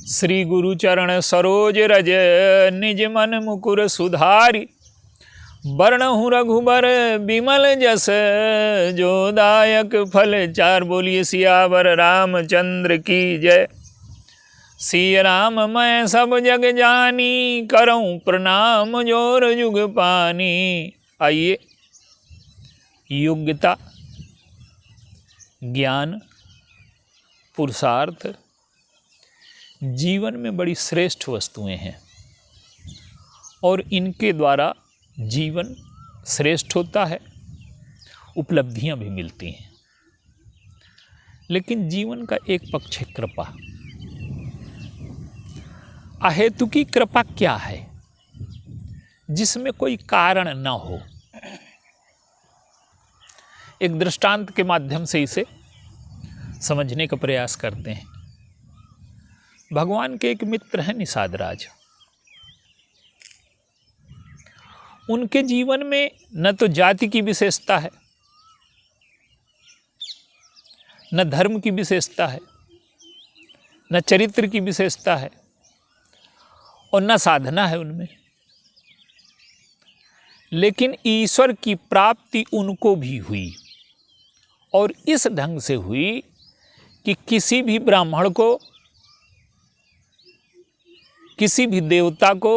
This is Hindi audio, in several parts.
श्री गुरु चरण सरोज रज निज मन मुकुर सुधारी। वर्णहु रघुबर बिमल जस जो दायक फल चार। बोलिए सियावर रामचंद्र की जय। सिय राम मैं सब जग जानी करऊं प्रणाम जोर जुग पानी। आइए, योग्यता, ज्ञान, पुरुषार्थ जीवन में बड़ी श्रेष्ठ वस्तुएं हैं और इनके द्वारा जीवन श्रेष्ठ होता है, उपलब्धियां भी मिलती हैं। लेकिन जीवन का एक पक्ष है कृपा। अहेतुकी कृपा क्या है? जिसमें कोई कारण न हो। एक दृष्टांत के माध्यम से इसे समझने का प्रयास करते हैं। भगवान के एक मित्र हैं निषाद राज। उनके जीवन में न तो जाति की विशेषता है, न धर्म की विशेषता है, न चरित्र की विशेषता है और न साधना है उनमें। लेकिन ईश्वर की प्राप्ति उनको भी हुई और इस ढंग से हुई कि किसी भी ब्राह्मण को, किसी भी देवता को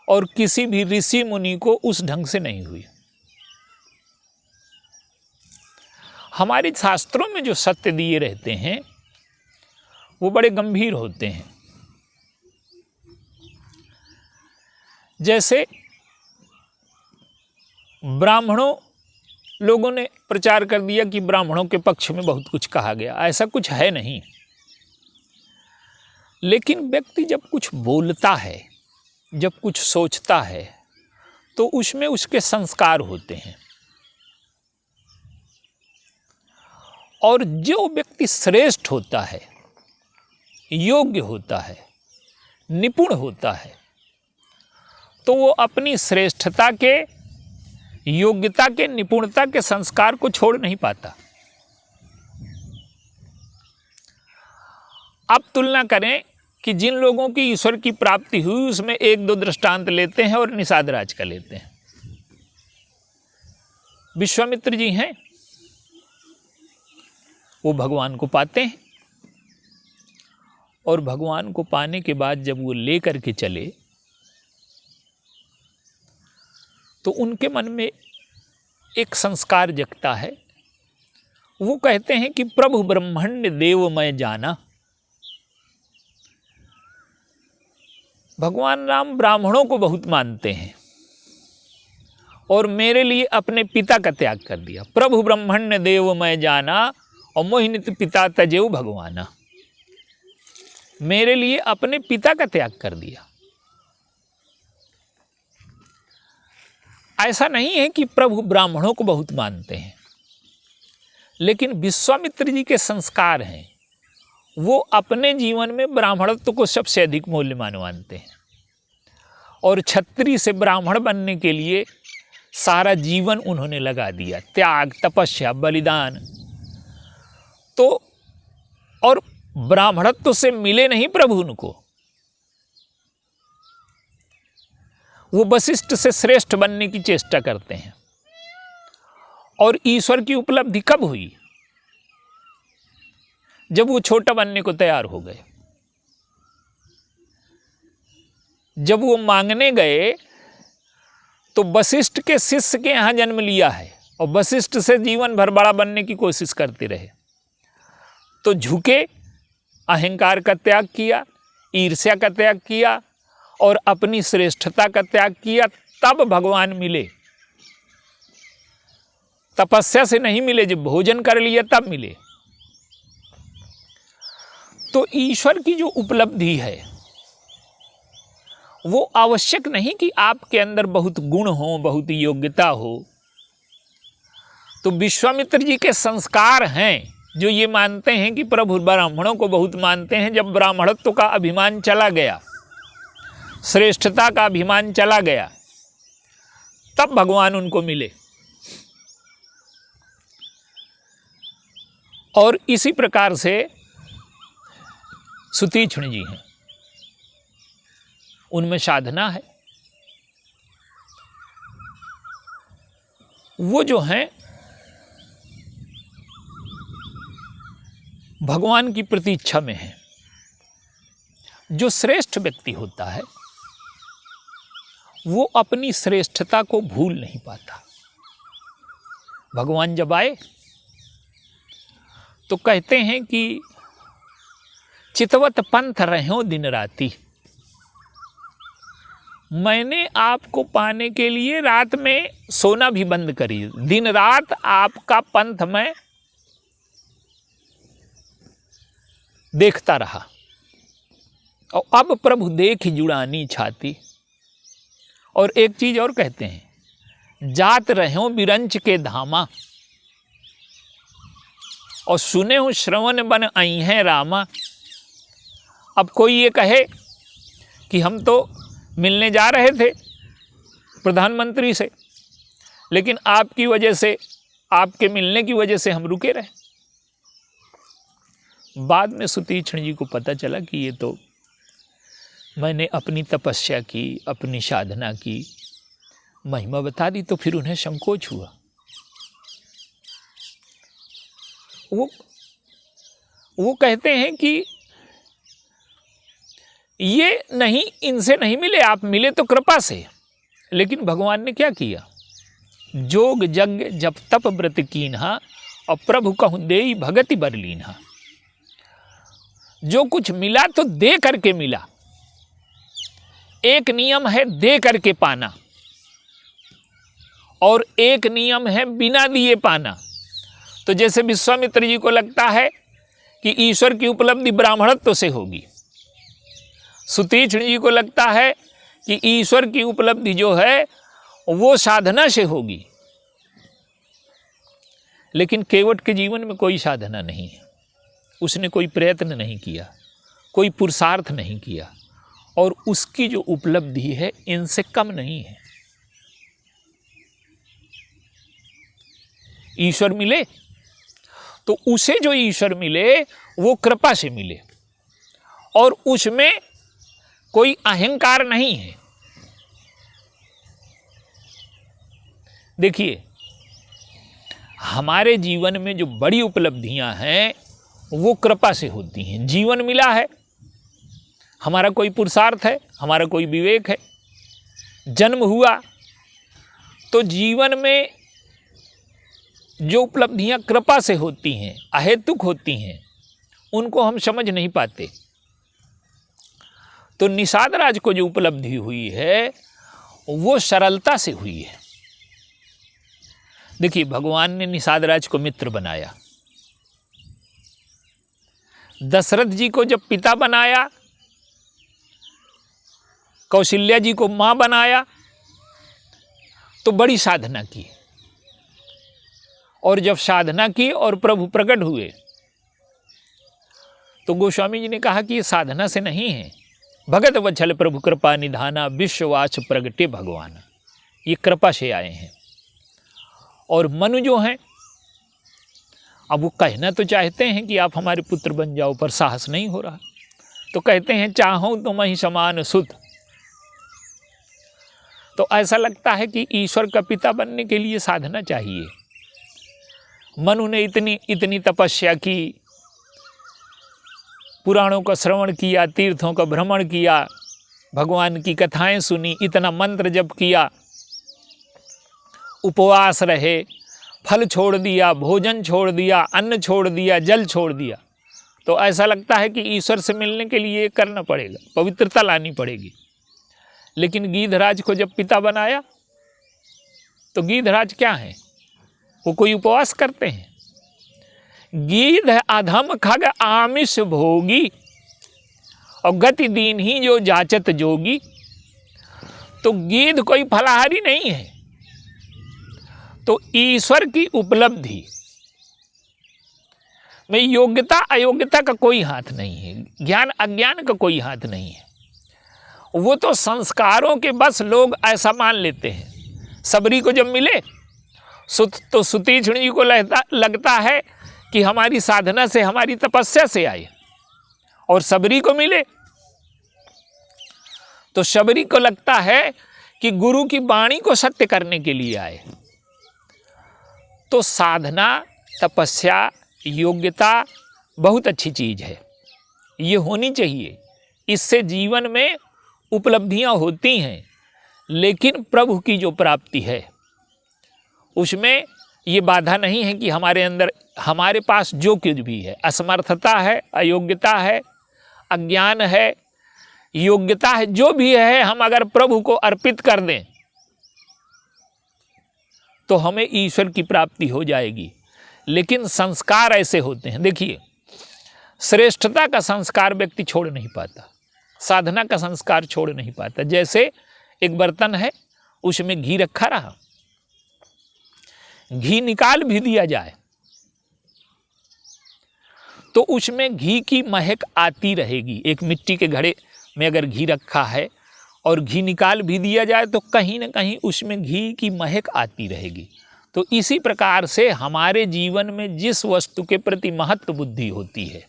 और किसी भी ऋषि मुनि को उस ढंग से नहीं हुई। हमारे शास्त्रों में जो सत्य दिए रहते हैं वो बड़े गंभीर होते हैं। जैसे ब्राह्मणों, लोगों ने प्रचार कर दिया कि ब्राह्मणों के पक्ष में बहुत कुछ कहा गया। ऐसा कुछ है नहीं। लेकिन व्यक्ति जब कुछ बोलता है, जब कुछ सोचता है, तो उसमें उसके संस्कार होते हैं। और जो व्यक्ति श्रेष्ठ होता है, योग्य होता है, निपुण होता है, तो वो अपनी श्रेष्ठता के, योग्यता के, निपुणता के संस्कार को छोड़ नहीं पाता। अब तुलना करें कि जिन लोगों की ईश्वर की प्राप्ति हुई उसमें एक दो दृष्टांत लेते हैं और निषाद राज का लेते हैं। विश्वामित्र जी हैं, वो भगवान को पाते हैं और भगवान को पाने के बाद जब वो लेकर के चले तो उनके मन में एक संस्कार जगता है। वो कहते हैं कि प्रभु ब्रह्मण्य देव मैं जाना। भगवान राम ब्राह्मणों को बहुत मानते हैं और मेरे लिए अपने पिता का त्याग कर दिया। प्रभु ब्रह्मण्य देव मैं जाना और मोहिनित पिता तजेऊ भगवाना। मेरे लिए अपने पिता का त्याग कर दिया। ऐसा नहीं है कि प्रभु ब्राह्मणों को बहुत मानते हैं, लेकिन विश्वामित्र जी के संस्कार हैं, वो अपने जीवन में ब्राह्मणत्व को सबसे अधिक मूल्यवान मानते हैं और क्षत्रिय से ब्राह्मण बनने के लिए सारा जीवन उन्होंने लगा दिया। त्याग, तपस्या, बलिदान। तो और ब्राह्मणत्व से मिले नहीं प्रभु उनको, वो वशिष्ठ से श्रेष्ठ बनने की चेष्टा करते हैं। और ईश्वर की उपलब्धि कब हुई? जब वो छोटा बनने को तैयार हो गए। जब वो मांगने गए तो वशिष्ठ के शिष्य के यहाँ जन्म लिया है और वशिष्ठ से जीवन भर बड़ा बनने की कोशिश करते रहे। तो झुके, अहंकार का त्याग किया, ईर्ष्या का त्याग किया और अपनी श्रेष्ठता का त्याग किया, तब भगवान मिले। तपस्या से नहीं मिले, जब भोजन कर लिया तब मिले। तो ईश्वर की जो उपलब्धि है वो आवश्यक नहीं कि आपके अंदर बहुत गुण हो, बहुत योग्यता हो। तो विश्वामित्र जी के संस्कार हैं जो ये मानते हैं कि प्रभु ब्राह्मणों को बहुत मानते हैं। जब ब्राह्मणत्व का अभिमान चला गया, श्रेष्ठता का अभिमान चला गया, तब भगवान उनको मिले। और इसी प्रकार से सुतीक्ष्ण जी हैं, उनमें साधना है। वो जो हैं भगवान की प्रतीक्षा में है। जो श्रेष्ठ व्यक्ति होता है वो अपनी श्रेष्ठता को भूल नहीं पाता। भगवान जब आए तो कहते हैं कि चितवत पंथ रहो दिन राती, मैंने आपको पाने के लिए रात में सोना भी बंद करी, दिन रात आपका पंथ मैं देखता रहा। और अब प्रभु देख जुड़ानी छाती। और एक चीज और कहते हैं, जात रहो बिरंच के धामा, और सुने हो श्रवण बन आई हैं रामा। अब कोई ये कहे कि हम तो मिलने जा रहे थे प्रधानमंत्री से, लेकिन आपकी वजह से, आपके मिलने की वजह से हम रुके रहे। बाद में सुतीक्ष्ण जी को पता चला कि ये तो मैंने अपनी तपस्या की, अपनी साधना की, महिमा बता दी। तो फिर उन्हें संकोच हुआ। वो कहते हैं कि ये नहीं, इनसे नहीं मिले, आप मिले तो कृपा से। लेकिन भगवान ने क्या किया, जोग यज्ञ जप तप व्रत कीन्हा, और प्रभु कहूँ देई भगति बरलीन्हा। जो कुछ मिला तो दे करके मिला। एक नियम है दे करके पाना, और एक नियम है बिना दिए पाना। तो जैसे विश्वामित्र जी को लगता है कि ईश्वर की उपलब्धि ब्राह्मणत्व से होगी, सुतीक्ष्ण जी को लगता है कि ईश्वर की उपलब्धि जो है वो साधना से होगी। लेकिन केवट के जीवन में कोई साधना नहीं है, उसने कोई प्रयत्न नहीं किया, कोई पुरुषार्थ नहीं किया, और उसकी जो उपलब्धि है इनसे कम नहीं है। ईश्वर मिले तो उसे जो ईश्वर मिले वो कृपा से मिले, और उसमें कोई अहंकार नहीं है। देखिए, हमारे जीवन में जो बड़ी उपलब्धियां हैं वो कृपा से होती हैं। जीवन मिला है, हमारा कोई पुरुषार्थ है, हमारा कोई विवेक है, जन्म हुआ, तो जीवन में जो उपलब्धियां कृपा से होती हैं, अहेतुक होती हैं, उनको हम समझ नहीं पाते। तो निषाद राज को जो उपलब्धि हुई है वो सरलता से हुई है। देखिए, भगवान ने निषाद राज को मित्र बनाया, दशरथ जी को जब पिता बनाया, कौशल्या जी को मां बनाया, तो बड़ी साधना की। और जब साधना की और प्रभु प्रकट हुए तो गोस्वामी जी ने कहा कि ये साधना से नहीं है। भगत वत्सल प्रभु कृपा निधाना, विश्ववास प्रगटे भगवान, ये कृपा से आए हैं। और मनु जो हैं, अब वो कहना तो चाहते हैं कि आप हमारे पुत्र बन जाओ, पर साहस नहीं हो रहा। तो कहते हैं चाहूं तुम ही समान सुत। तो ऐसा लगता है कि ईश्वर का पिता बनने के लिए साधना चाहिए। मनु ने इतनी तपस्या की, पुराणों का श्रवण किया, तीर्थों का भ्रमण किया, भगवान की कथाएं सुनी, इतना मंत्र जप किया, उपवास रहे, फल छोड़ दिया, भोजन छोड़ दिया, अन्न छोड़ दिया, जल छोड़ दिया। तो ऐसा लगता है कि ईश्वर से मिलने के लिए ये करना पड़ेगा, पवित्रता लानी पड़ेगी। लेकिन गीधराज को जब पिता बनाया तो गीधराज क्या है, वो कोई उपवास करते हैं? गीध अधम खग आमिष भोगी, और गति दीन ही जो जाचत जोगी। तो गीध कोई फलाहारी नहीं है। तो ईश्वर की उपलब्धि में योग्यता अयोग्यता का कोई हाथ नहीं है, ज्ञान अज्ञान का कोई हाथ नहीं है। वो तो संस्कारों के बस लोग ऐसा मान लेते हैं। सबरी को जब मिले तो सुतीक्ष्ण जी को लगता है कि हमारी साधना से, हमारी तपस्या से आए, और शबरी को मिले। तो शबरी को लगता है कि गुरु की वाणी को सत्य करने के लिए आए। तो साधना, तपस्या, योग्यता बहुत अच्छी चीज़ है, ये होनी चाहिए। इससे जीवन में उपलब्धियां होती हैं, लेकिन प्रभु की जो प्राप्ति है उसमें ये बाधा नहीं है कि हमारे अंदर, हमारे पास जो कुछ भी है, असमर्थता है, अयोग्यता है, अज्ञान है, योग्यता है, जो भी है, हम अगर प्रभु को अर्पित कर दें तो हमें ईश्वर की प्राप्ति हो जाएगी। लेकिन संस्कार ऐसे होते हैं, देखिए, श्रेष्ठता का संस्कार व्यक्ति छोड़ नहीं पाता, साधना का संस्कार छोड़ नहीं पाता। जैसे एक बर्तन है, उसमें घी रखा रहा, घी निकाल भी दिया जाए तो उसमें घी की महक आती रहेगी। एक मिट्टी के घड़े में अगर घी रखा है और घी निकाल भी दिया जाए तो कहीं ना कहीं उसमें घी की महक आती रहेगी। तो इसी प्रकार से हमारे जीवन में जिस वस्तु के प्रति महत्व बुद्धि होती है,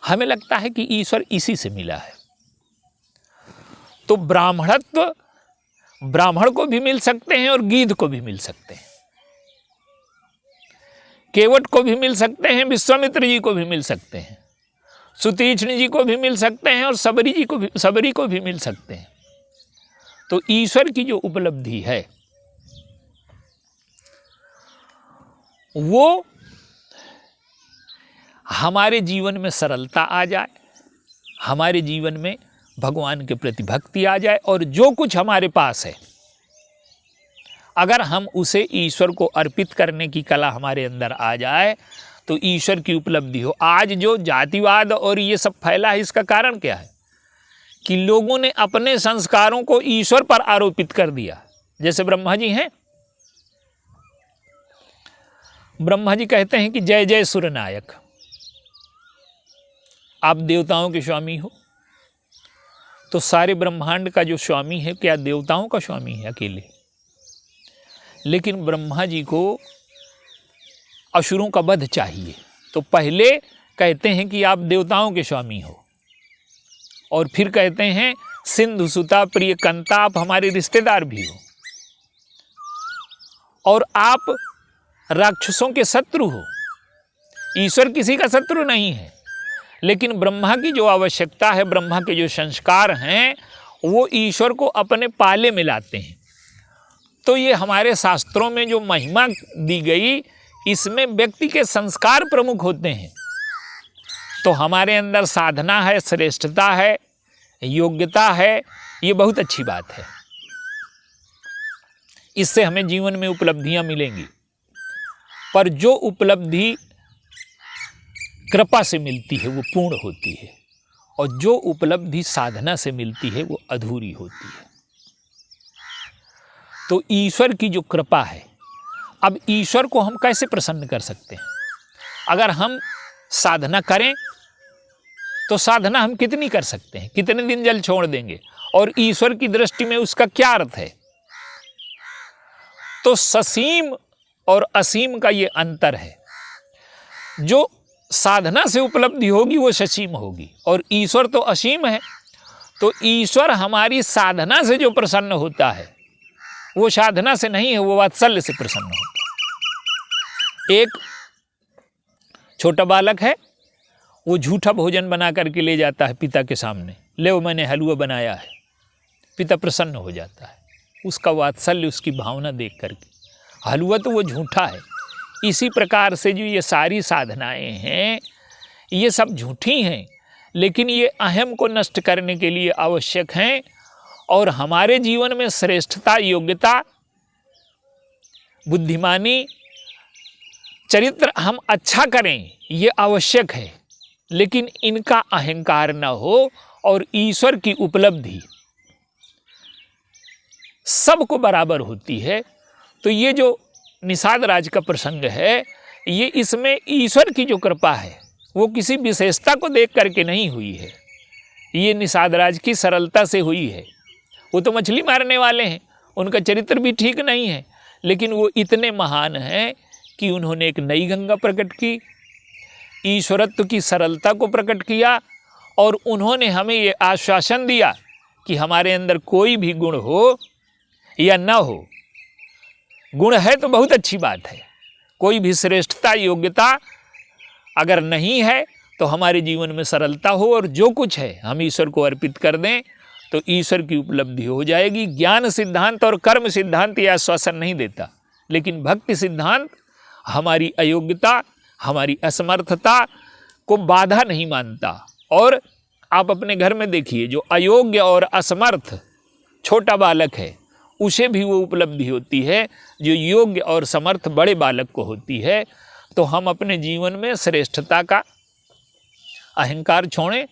हमें लगता है कि ईश्वर इसी से मिला है। तो ब्राह्मणत्व ब्राह्मण को भी मिल सकते हैं और गीध को भी मिल सकते हैं, केवट को भी मिल सकते हैं, विश्वामित्र जी को भी मिल सकते हैं, सुतीक्ष्ण जी को भी मिल सकते हैं और शबरी को भी मिल सकते हैं। तो ईश्वर की जो उपलब्धि है वो हमारे जीवन में सरलता आ जाए, हमारे जीवन में भगवान के प्रति भक्ति आ जाए, और जो कुछ हमारे पास है अगर हम उसे ईश्वर को अर्पित करने की कला हमारे अंदर आ जाए तो ईश्वर की उपलब्धि हो। आज जो जातिवाद और ये सब फैला है, इसका कारण क्या है कि लोगों ने अपने संस्कारों को ईश्वर पर आरोपित कर दिया। जैसे ब्रह्मा जी हैं, ब्रह्मा जी कहते हैं कि जय जय सुरनायक, आप देवताओं के स्वामी हो। तो सारे ब्रह्मांड का जो स्वामी है, क्या देवताओं का स्वामी है अकेले? लेकिन ब्रह्मा जी को असुरों का वध चाहिए, तो पहले कहते हैं कि आप देवताओं के स्वामी हो, और फिर कहते हैं सिंधु सुता प्रिय कंता, आप हमारे रिश्तेदार भी हो, और आप राक्षसों के शत्रु हो। ईश्वर किसी का शत्रु नहीं है, लेकिन ब्रह्मा की जो आवश्यकता है, ब्रह्मा के जो संस्कार हैं, वो ईश्वर को अपने पाले में लाते हैं। तो ये हमारे शास्त्रों में जो महिमा दी गई, इसमें व्यक्ति के संस्कार प्रमुख होते हैं। तो हमारे अंदर साधना है, श्रेष्ठता है, योग्यता है, ये बहुत अच्छी बात है। इससे हमें जीवन में उपलब्धियां मिलेंगी। पर जो उपलब्धि कृपा से मिलती है वो पूर्ण होती है, और जो उपलब्धि साधना से मिलती है वो अधूरी होती है। तो ईश्वर की जो कृपा है, अब ईश्वर को हम कैसे प्रसन्न कर सकते हैं? अगर हम साधना करें तो साधना हम कितनी कर सकते हैं, कितने दिन जल छोड़ देंगे, और ईश्वर की दृष्टि में उसका क्या अर्थ है? तो ससीम और असीम का ये अंतर है। जो साधना से उपलब्धि होगी वो ससीम होगी, और ईश्वर तो असीम है। तो ईश्वर हमारी साधना से जो प्रसन्न होता है वो साधना से नहीं है, वो वात्सल्य से प्रसन्न होता है। एक छोटा बालक है, वो झूठा भोजन बना करके ले जाता है पिता के सामने, ले वो मैंने हलवा बनाया है। पिता प्रसन्न हो जाता है, उसका वात्सल्य, उसकी भावना देख करके। हलवा तो वो झूठा है। इसी प्रकार से जो ये सारी साधनाएं हैं, ये सब झूठी हैं, लेकिन ये अहम को नष्ट करने के लिए आवश्यक हैं। और हमारे जीवन में श्रेष्ठता, योग्यता, बुद्धिमानी, चरित्र हम अच्छा करें, ये आवश्यक है, लेकिन इनका अहंकार न हो, और ईश्वर की उपलब्धि सबको बराबर होती है। तो ये जो निषाद राज का प्रसंग है, ये इसमें ईश्वर की जो कृपा है वो किसी विशेषता को देख करके नहीं हुई है, ये निषाद राज की सरलता से हुई है। वो तो मछली मारने वाले हैं, उनका चरित्र भी ठीक नहीं है, लेकिन वो इतने महान हैं कि उन्होंने एक नई गंगा प्रकट की, ईश्वरत्व की सरलता को प्रकट किया और उन्होंने हमें ये आश्वासन दिया कि हमारे अंदर कोई भी गुण हो या न हो, गुण है तो बहुत अच्छी बात है, कोई भी श्रेष्ठता योग्यता अगर नहीं है तो हमारे जीवन में सरलता हो और जो कुछ है हम ईश्वर को अर्पित कर दें तो ईश्वर की उपलब्धि हो जाएगी। ज्ञान सिद्धांत और कर्म सिद्धांत ये आश्वासन नहीं देता, लेकिन भक्ति सिद्धांत हमारी अयोग्यता, हमारी असमर्थता को बाधा नहीं मानता। और आप अपने घर में देखिए, जो अयोग्य और असमर्थ छोटा बालक है उसे भी वो उपलब्धि होती है जो योग्य और समर्थ बड़े बालक को होती है। तो हम अपने जीवन में श्रेष्ठता का अहंकार छोड़ें,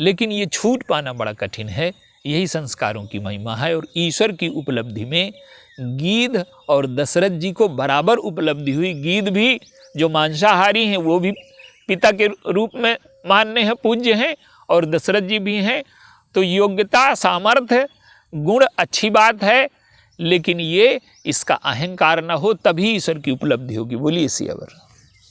लेकिन ये छूट पाना बड़ा कठिन है। यही संस्कारों की महिमा है। और ईश्वर की उपलब्धि में गीध और दशरथ जी को बराबर उपलब्धि हुई। गीध भी जो मांसाहारी हैं वो भी पिता के रूप में मानने हैं, पूज्य हैं, और दशरथ जी भी हैं। तो योग्यता, सामर्थ्य, गुण अच्छी बात है, लेकिन ये इसका अहंकार न हो तभी ईश्वर की उपलब्धि होगी। बोलिए सियावर।